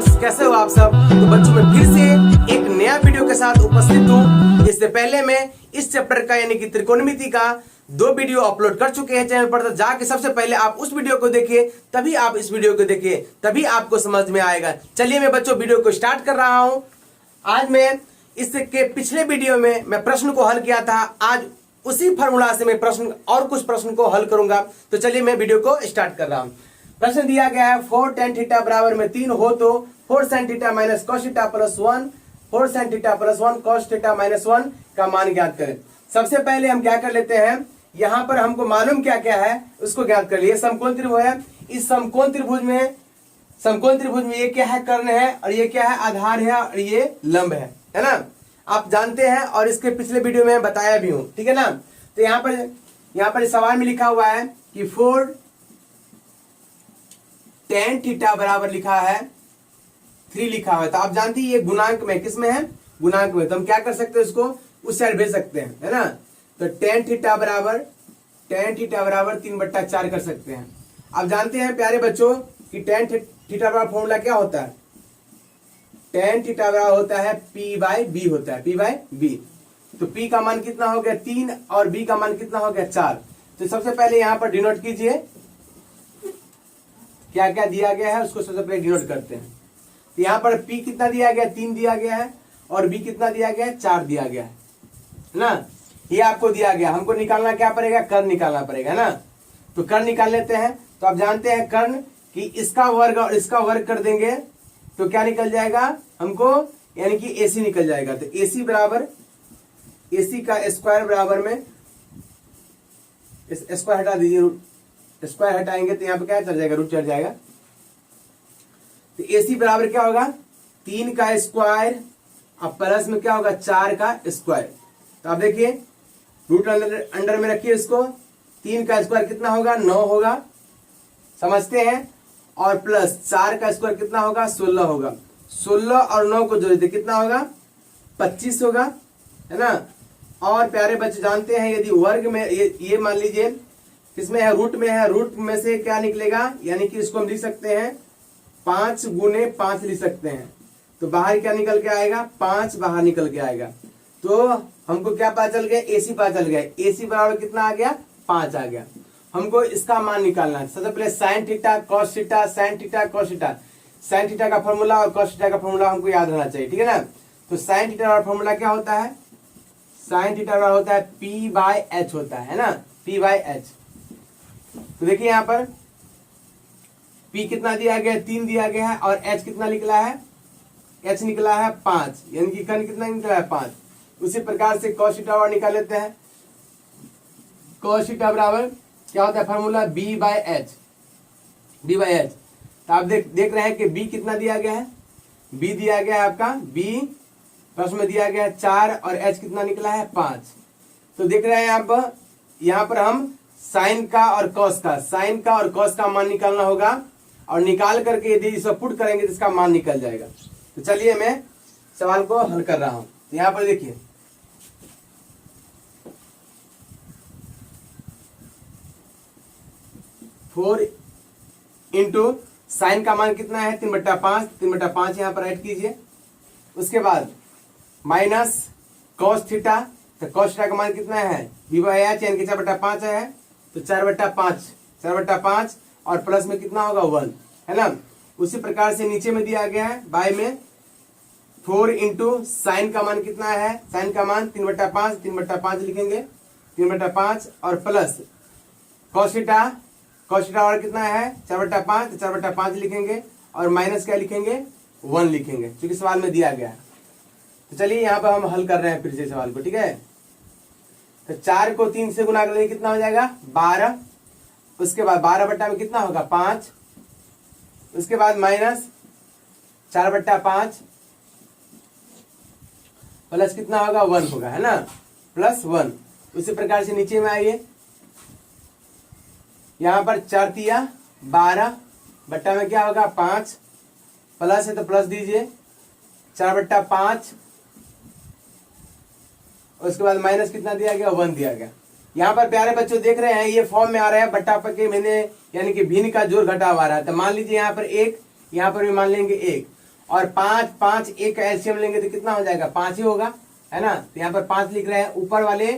Friends, कैसे हो आप सब। तो बच्चों मैं फिर से एक नया वीडियो के साथ उपस्थित हूँ। इससे पहले मैं इस चैप्टर का यानी कि त्रिकोणमिति का 2 वीडियो अपलोड कर चुके हैं चैनल पर। तो जाके सबसे पहले आप उस वीडियो को देखिए, तभी आप इस वीडियो को देखिए, तभी आपको समझ में आएगा। चलिए मैं बच्चों वीडियो को स्टार्ट कर रहा हूँ। आज मैं इसके पिछले वीडियो में मैं प्रश्न को हल किया था, आज उसी फार्मूला से मैं प्रश्न और कुछ प्रश्न को हल करूंगा। तो चलिए मैं वीडियो को स्टार्ट कर रहा हूं। प्रश्न दिया गया है 4 tan थीटा बराबर में 3 हो तो 4 sin theta minus cos theta plus 1 4 sin theta plus 1 cos theta minus 1 का मान ज्ञात करें। सबसे पहले हम क्या कर लेते हैं, यहां पर हमको मालूम क्या क्या है उसको ज्ञात कर लिए। समकोण त्रिभुज है, इस समकोण त्रिभुज में ये क्या है, कर्ण है, और ये क्या है, आधार है, और ये लंब है ना। आप जानते हैं और इसके पिछले वीडियो में बताया भी हूं, ठीक है ना। तो यहां पर सवाल में लिखा हुआ है कि 4 tan थीटा बराबर लिखा है 3 लिखा हुआ है। तो आप जानते हैं ये गुणांक में, किस में है, गुणांक में। तो हम क्या कर सकते हैं, उसको उस साइड भेज सकते हैं, है ना। तो tan थीटा बराबर 3/4 कर सकते हैं। आप जानते हैं प्यारे बच्चों कि tan थीटा बराबर फॉर्मूला क्या होता है, tan थीटा बराबर होता है P/B होता है, P/B। तो P का मान कितना हो गया 3 और B का मान कितना हो गया 4। तो सबसे पहले यहां पर डिनोट कीजिए, क्या क्या दिया गया है उसको सबसे पहले डिनोट करते हैं। तो यहां पर P कितना दिया गया 3 दिया गया है, और B कितना दिया गया है 4 दिया गया है ना। ये आपको दिया गया, हमको निकालना क्या पड़ेगा, कर्ण निकालना पड़ेगा ना। तो कर्ण निकाल लेते हैं। तो आप जानते हैं कर्ण कि इसका वर्ग और इसका वर्ग कर देंगे तो क्या निकल जाएगा हमको, यानी कि AC निकल जाएगा। तो AC बराबर AC का स्क्वायर बराबर में इस स्क्वायर हटा दीजिए, स्क्वायर हटाएंगे तो यहाँ पे क्या चल जाएगा, रूट चढ़ जाएगा। तो AC बराबर क्या होगा 3 का स्क्वायर, अब प्लस में क्या होगा 4 का स्क्वायर। तो आप देखिए रूट अंडर में रखिए इसको, 3 का स्क्वायर कितना होगा 9 होगा, समझते हैं, और प्लस 4 का स्क्वायर कितना होगा 16 होगा। 16 और 9 को जोड़ दे कितना होगा 25 होगा, है ना। और प्यारे बच्चे जानते हैं यदि वर्ग में ये मान लीजिए किसमें है, रूट में है, रूट में से क्या निकलेगा, यानी कि इसको हम लिख सकते हैं 5 गुने 5 लिख सकते हैं। तो बाहर क्या निकल के आएगा 5 बाहर निकल के आएगा। तो हमको क्या पता चल गया, AC पता चल गया। AC बराबर कितना आ गया 5 आ गया। हमको इसका मान निकालना है। सबसे पहले sin theta cos theta sin theta cos theta, sin theta का फॉर्मूला और cos थीटा का फॉर्मूला हमको याद रहना चाहिए, ठीक है ना। तो sin थीटा का फॉर्मूला क्या होता है, sin थीटा का होता है P/H होता है ना, P/H। तो देखिए यहाँ पर P कितना दिया गया है 3 दिया गया है, और H कितना निकला है, H निकला है 5, यानी कि कर्ण कितना निकला है 5। उसी प्रकार से cos थीटा और निकाल लेते हैं। cos थीटा बराबर क्या होता है फॉर्मूला B/H। तो आप देख रहे हैं कि B कितना दिया गया है, B दिया गया है आपका, B प्रश्न में दिया गया है 4, और H कितना निकला है 5। तो देख रहे हैं आप यहाँ पर हम साइन का और cos का मान निकालना होगा, और निकाल करके यदि इसे पुट करेंगे तो इसका मान निकल जाएगा। तो चलिए मैं सवाल को हल कर रहा हूं। तो यहाँ पर देखिए 4 इंटू साइन का मान कितना है 3/5, 3/5 यहाँ पर ऐड कीजिए। उसके बाद माइनस cos थीटा, तो cos थीटा का मान कितना है B/H, यानी कि 4/5 है। तो 4/5 और प्लस में कितना होगा 1, है ना। उसी प्रकार से नीचे में दिया गया है बाय में 4 इंटू साइन का मान कितना है, साइन का मान 3/5 लिखेंगे, 3/5, और प्लस cos थीटा और कितना है 4/5, तो 4/5 लिखेंगे, और माइनस क्या लिखेंगे 1 लिखेंगे, क्योंकि सवाल में दिया गया है। तो चलिए यहाँ पर हम हल कर रहे हैं फिर से सवाल को, ठीक है। तो 4 को 3 से गुना करेंगे कितना हो जाएगा 12। उसके बाद 12 बट्टा में कितना होगा 5, उसके बाद माइनस 4/5 प्लस कितना होगा 1 होगा, है ना, प्लस 1। उसी प्रकार से नीचे में आइए, यहां पर 4 तिया 12 बट्टा में क्या होगा 5, प्लस है तो प्लस दीजिए 4/5, उसके बाद माइनस कितना दिया गया 1 दिया गया। यहाँ पर प्यारे बच्चों देख रहे हैं ये फॉर्म में आ रहा है बट्टा पर के मैंने यानी कि भिन्न का जोड़ घटाव आ रहा है। तो मान लीजिए यहाँ पर 1, यहाँ पर भी मान लेंगे 1, और 5 5 एक का एलसीएम लेंगे तो कितना हो जाएगा, 5 ही होगा, है ना। तो यहाँ पर 5 लिख रहे हैं, ऊपर वाले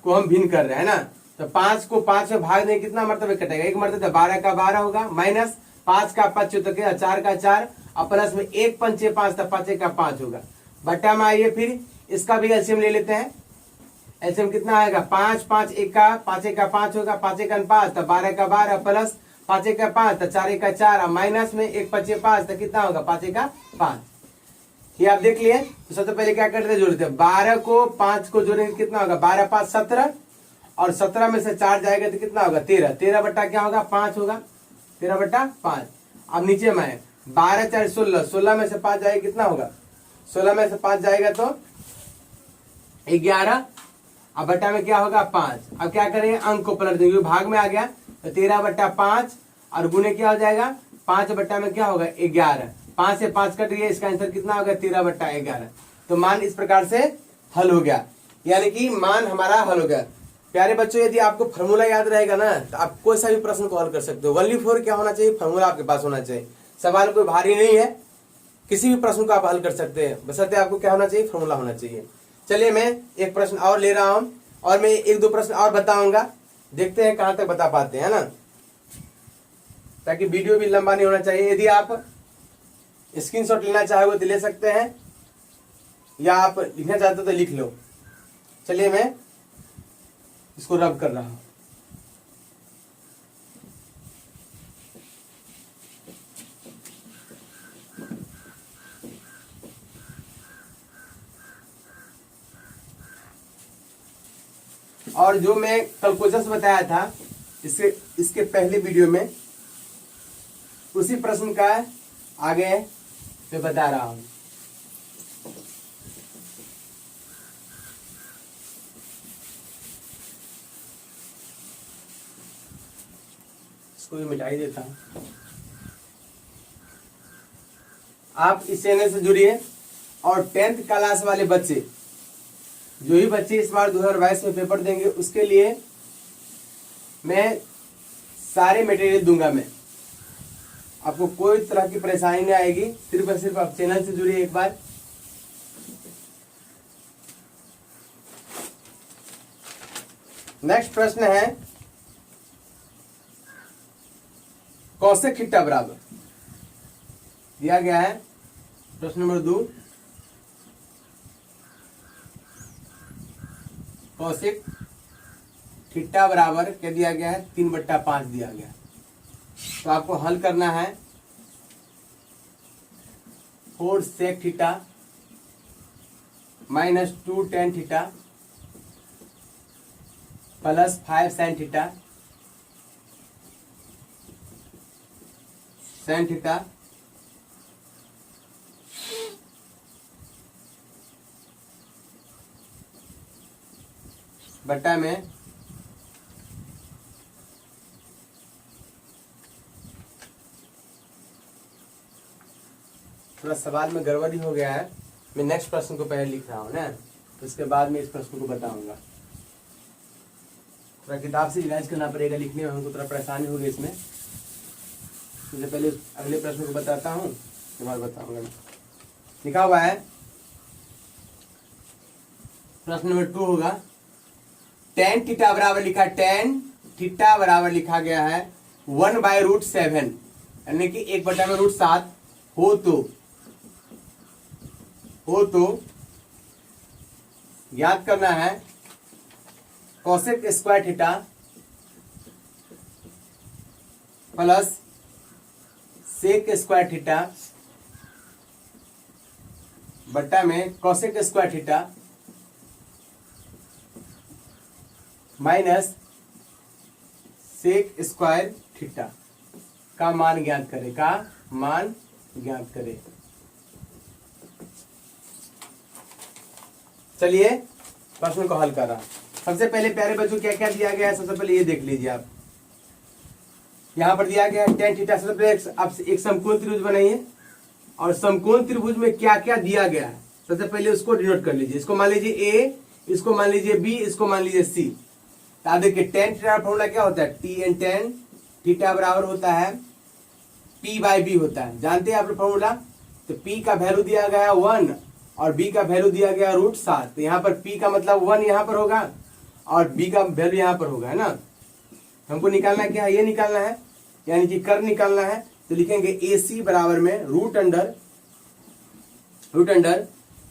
को हम भिन्न कर रहे हैं ना। तो 5 को 5 में भाग देंगे कितना मरतबे कटेगा, एक मरतबे, 12 का 12 होगा, माइनस 5 का 5 तो क्या, 4 का 4 और प्लस में 1 पंचे 5 तो 5 का 5 होगा। बट्टा में आइए फिर इसका भी एलसीएम ले लेते हैं। एलसीएम कितना आएगा, 5 5 एक का 5 का 5 होगा, 5 का 5 तो 12 का 12 प्लस 5 का 5 तो 4 का 4 और माइनस में 1 पंचे 5 तो कितना होगा, 5 का 5। ये आप देख लिए। तो सबसे पहले क्या करते हैं, जोड़ते हैं। 12 को 5 को जोड़ेंगे कितना होगा, 12 5 17 और 17 में से 4 जाएगा तो कितना होगा, 13। 13 बट्टा क्या होगा, 5 होगा, 13 बट्टा 5। अब नीचे में है 12 4 16, 16 में से 5 जाएगा कितना होगा, 16 में से 5 जाएगा तो 11। अब बट्टा में क्या होगा, 5। अब क्या करेंगे, अंक को पलट देंगे, भाग में आ गया तो 13 बट्टा 5 और गुने क्या हो जाएगा, 5 बट्टा में क्या होगा, 11। 5 से 5 कट गया, इसका आंसर कितना होगा, 13 बट्टा 11। तो मान इस प्रकार से हल हो गया, यानी कि मान हमारा हल हो गया। प्यारे बच्चों, यदि आपको फॉर्मूला याद रहेगा ना तो आप कोई सा भी प्रश्न को हल कर सकते हो। ओनली फॉर क्या होना चाहिए, फॉर्मूला आपके पास होना चाहिए। सवाल कोई भारी नहीं है, किसी भी प्रश्न को आप हल कर सकते हैं, बशर्ते आपको क्या होना चाहिए, फॉर्मूला होना चाहिए। चलिए मैं एक प्रश्न और ले रहा हूं और मैं 1-2 प्रश्न और बताऊंगा, देखते हैं कहां तक बता पाते हैं ना, ताकि वीडियो भी लंबा नहीं होना चाहिए। यदि आप स्क्रीनशॉट लेना चाहोगे तो ले सकते हैं, या आप लिखना चाहते हो तो लिख लो। चलिए मैं इसको रब कर रहा हूं। और जो मैं कल क्वेश्चन बताया था इसके पहले वीडियो में, उसी प्रश्न का आगे मैं बता रहा हूं। इसको भी मिटाई देता हूं। आप इस चैनल से जुड़िए और 10th क्लास वाले बच्चे, जो ही बच्चे इस बार 2022 में पेपर देंगे, उसके लिए मैं सारे मटेरियल दूंगा। मैं आपको कोई तरह की परेशानी नहीं आएगी, सिर्फ और सिर्फ आप चैनल से जुड़िए एक बार। नेक्स्ट प्रश्न है, कौशिक थीटा बराबर दिया गया है। प्रश्न नंबर 2, कौशिक थीटा बराबर क्या दिया गया है, 3/5 दिया गया। तो आपको हल करना है 4 sec theta minus 2 tan theta plus 5 sin theta sin theta बट्टा में थोड़ा सवाल में गड़बड़ी हो गया है, मैं नेक्स्ट प्रश्न को पहले लिख रहा हूं ना, तो इसके बाद में इस प्रश्न को बताऊंगा। थोड़ा किताब से रिवाइज करना पड़ेगा, लिखने में हमको थोड़ा परेशानी होगी इसमें। मुझे पहले अगले प्रश्न को बताता हूं, उसके बाद बताऊंगा। लिखा हुआ है प्रश्न नंबर 2 होगा, tan थीटा बराबर लिखा, tan थीटा बराबर लिखा गया है 1/√7, यानी कि 1/√7 हो तो याद करना है cosec square theta plus sec square theta बट्टा में cosec square theta minus sec square theta का मान ज्ञात करें, चलिए प्रश्न को हल कर रहा। सबसे पहले प्यारे बच्चों क्या क्या दिया गया है, सबसे पहले ये देख लीजिए आप। यहां पर दिया गया है tan थीटा। सबसे पहले आप एक समकोण त्रिभुज बनाइए, और समकोण त्रिभुज में क्या क्या दिया गया है सबसे पहले उसको डिनोट कर लीजिए। इसको मान लीजिए A, इसको मान लीजिए B, इसको मान लीजिए C। तो आप देखिए tan थीटा फॉर्मूला क्या होता है, Tn tan थीटा बराबर होता है P/B होता है। जानते हैं आप लोग फॉर्मूला तो p का वैल्यू दिया गया 1 और b का वैल्यू दिया गया √7। तो यहाँ पर p का मतलब 1 यहाँ पर होगा और b का वैल्यू यहाँ पर होगा, है ना। हमको निकालना क्या है, ये निकालना है, यानी कि कर निकालना है। तो लिखेंगे AC बराबर में रूट अंडर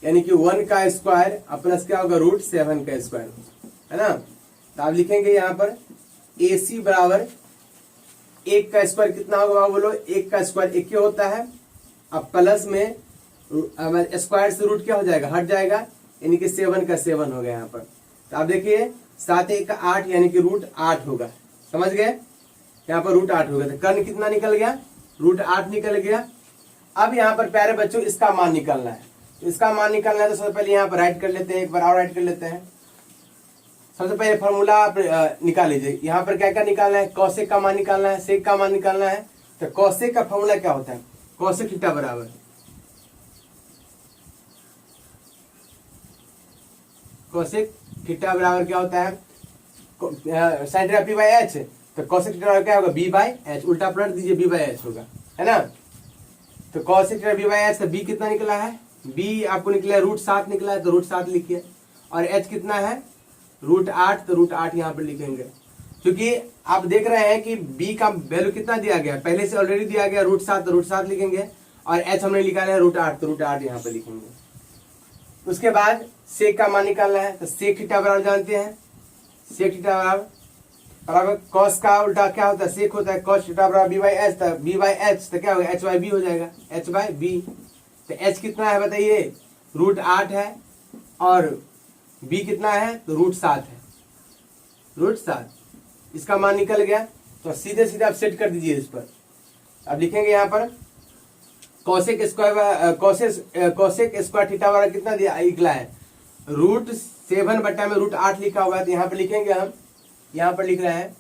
यानी कि 1 का स्क्वायर प्लस क्या होगा √7 का स्क्वायर, है ना। तो आप लिखेंगे यहाँ पर AC बराबर 1 का स्क्वायर कितना होगा बोलो, 1 का स्क्वायर 1 होता है। अब प्लस में स्क्वायर से रूट क्या हो जाएगा, हट जाएगा, यानी कि 7 का 7 हो गया यहाँ पर। तो आप देखिए 7 1 का 8 यानी कि √8 होगा, समझ गए। यहाँ पर √8 होगा। तो कर्ण कितना निकल गया, √8 निकल गया। अब यहाँ पर प्यारे बच्चों इसका मान निकालना है। तो इसका मान निकालना है तो सबसे पहले यहाँ पर राइट कर लेते हैं, एक बार और राइट कर लेते हैं। सबसे पहले फॉर्मूला आप निकाल लीजिए। यहाँ पर क्या क्या निकालना है, कौशिक का मान निकालना है, सेक का मान निकालना है। तो कौशिक का फॉर्मूला क्या होता है, कौशिक थीटा बराबर क्या होता है, sin theta p by H. तो कौशिक थीटा क्या होगा, b बाई एच, उल्टा पलट दीजिए, b बाई एच होगा, है ना। तो Kaushik theta b by H, तो b कितना निकला है, b आपको निकला है √7 निकला है, तो √7 लिखिए। और h कितना है √8, तो √8 यहाँ पर लिखेंगे। क्योंकि आप देख रहे हैं कि b का वैल्यू कितना दिया गया, पहले से ऑलरेडी दिया गया √7, तो √7 लिखेंगे। और h हमने निकाला है √8, तो √8 यहाँ पर लिखेंगे। उसके बाद सेक का मान निकालना है। तो सेक थीटा बराबर जानते हैं, सेक थीटा बराबर कॉस का उल्टा क्या होता है, सेक होता है, कॉस थीटा बराबर b बाई एच। तो b बाई एच तो क्या होगा, h बाई b हो जाएगा, h बाई b। तो h कितना है बताइए, √8 है और b कितना है, तो √7 है, √7। इसका मान निकल गया। तो सीधे सीधे आप सेट कर दीजिए इस पर। अब लिखेंगे यहाँ पर कौशिक स्क्वायर थीटा वाला कितना दिया निकला है, √7 बट्टा में √8 लिखा हुआ है। तो यहाँ पर लिखेंगे हम, यहाँ पर लिख रहे हैं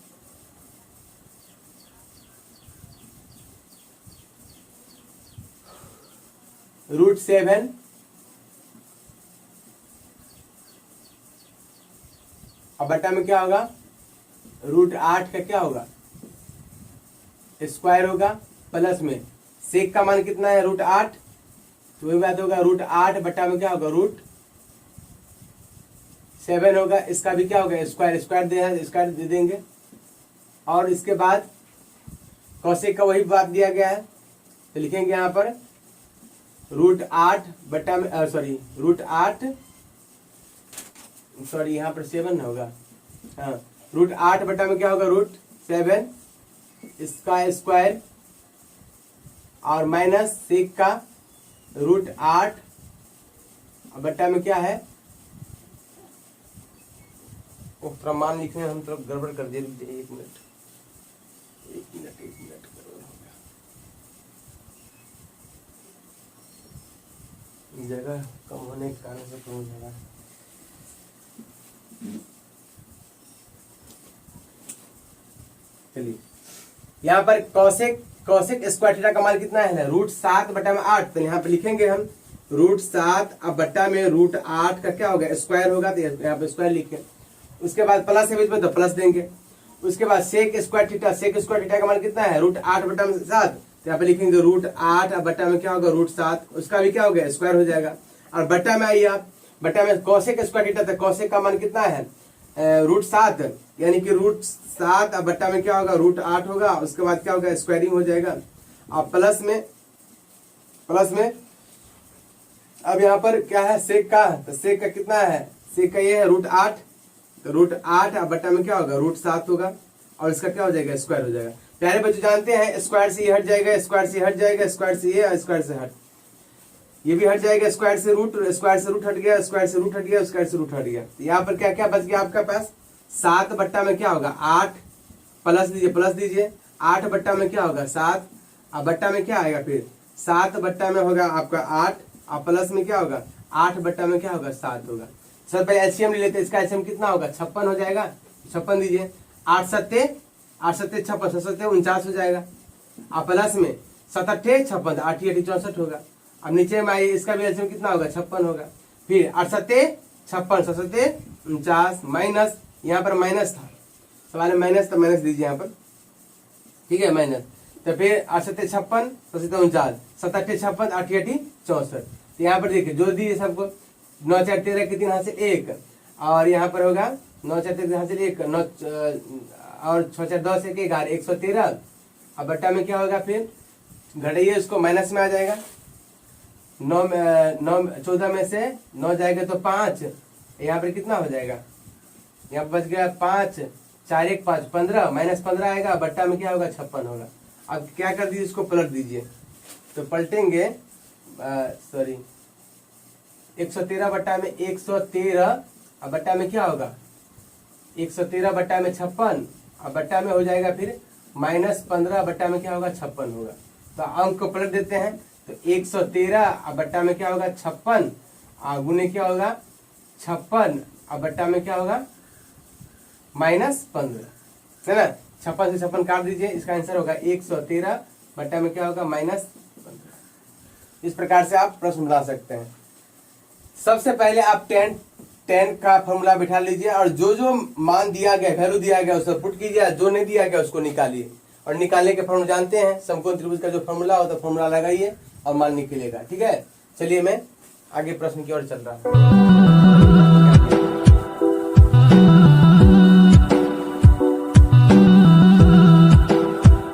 √7 अब बट्टा में क्या होगा, √8 का क्या होगा स्क्वायर होगा, प्लस में सेक का मान कितना है √8। तो वही बात होगा √8 बट्टा में क्या होगा √7 होगा। इसका भी क्या होगा स्क्वायर दे देंगे। और इसके बाद कौशिक का वही बात दिया गया है। तो लिखेंगे यहाँ पर √8 बट्टा में √8 यहाँ पर 7 होगा, हाँ, √8 बट्टा में क्या होगा √7 इसका स्क्वायर और माइनस सेक का √8 बट्टा में क्या है, थोड़ा मान लिखने हम थोड़ा गड़बड़ कर दिए, एक मिनट जगह कम होने के कारण से कम जगह। चलिए यहाँ पर कौशिक स्क्वायर थीटा का मान कितना है, √7 बट्टा में 8। तो यहाँ पे लिखेंगे हम √7 अब बट्टा में √8 का क्या होगा स्क्वायर होगा, तो यहाँ पे स्क्वायर लिखें। उसके बाद प्लस है बीच में, तो प्लस देंगे। उसके बाद सेक स्क्वायर थीटा का मान कितना है √8 बट्टा में 7। तो यहाँ पे लिखेंगे √8 अब बट्टा में क्या होगा √7, उसका भी क्या होगा स्क्वायर हो जाएगा। और बट्टा में आइए आप, बट्टा में कौशिक स्क्वायर थीटा, तो कौशिक का मान कितना है √7 यानी कि √7 अब बट्टा में क्या होगा √8 होगा। उसके बाद क्या होगा स्क्वायरिंग हो जाएगा। अब प्लस में अब यहाँ पर क्या है सेक का, तो सेक का कितना है, सेक का ये है √8। तो √8 अब बट्टा में क्या होगा √7 होगा और इसका क्या हो जाएगा स्क्वायर हो जाएगा। प्यारे बच्चे जानते हैं स्क्वायर से ये हट जाएगा, स्क्वायर से हट जाएगा, स्क्वायर से ये, स्क्वायर से हट ये भी हट जाएगा, स्क्वायर से रूट हट गया, स्क्वायर से रूट हट गया, स्क्वायर से रूट हट गया। तो यहाँ पर क्या क्या बच गया आपका पास, 7 बट्टा में क्या होगा 8 प्लस दीजिए 8 बट्टा में क्या होगा 7 अब बट्टा में क्या आएगा फिर 7 बट्टा में होगा आपका 8 और प्लस में क्या होगा 8 बट्टा में क्या होगा 7 होगा। सर भाई एलसीएम ले लेते हैं, इसका एलसीएम कितना होगा 56 हो जाएगा। 56 दीजिए 8 सत्ते 56 49 हो जाएगा। और प्लस में 7 8 56 8 64 होगा। अब नीचे में आइए, इसका भी एलसीएम कितना होगा 56 होगा। फिर 8 7 56 7 49 माइनस, यहाँ पर माइनस था सवाल में माइनस, तो माइनस दीजिए यहाँ पर, ठीक है माइनस। तो फिर 8 7 56, 7 49, 7 8 56, 8 8 64। तो यहाँ पर देखिए जो दिए सबको 9 4 13 के 3 हासिल 1, और यहाँ पर होगा 9 4 13 हासिल 1, 9 और 6 4 10 1 11 113। अब बट्टा में क्या होगा, फिर घटाइए उसको, माइनस में आ जाएगा। 9 14 में से 9 जाएगा तो 5, यहाँ पर कितना हो जाएगा, यहाँ पर बच गया 5 4 1 5 15, माइनस 15 आएगा, बट्टा में क्या होगा 56 होगा। अब क्या कर दीजिए, इसको पलट दीजिए, तो पलटेंगे सॉरी 113 बट्टा में 113, अब बट्टा में क्या होगा 113 बट्टा में 56, अब बट्टा में हो जाएगा फिर -15, बट्टा में क्या होगा 56 होगा। तो अंक को पलट देते हैं, तो 113 अब बट्टा में क्या होगा 56, गुने क्या होगा 56, अब बट्टा में क्या होगा -15, है ना। 56 से 56 काट दीजिए, इसका आंसर होगा 113 बट्टा में क्या होगा -15। इस प्रकार से आप प्रश्न बना सकते हैं। सबसे पहले आप tan का फॉर्मूला बिठा लीजिए, और जो जो मान दिया गया, वैल्यू दिया गया उसको पुट कीजिए, जो नहीं दिया गया उसको निकालिए, और निकालने के फॉर्मूला जानते हैं, समकोण त्रिभुज का जो फॉर्मूला होता है फॉर्मूला लगाइए और मान निकलेगा। ठीक है, चलिए मैं आगे प्रश्न की ओर चल रहा हूँ।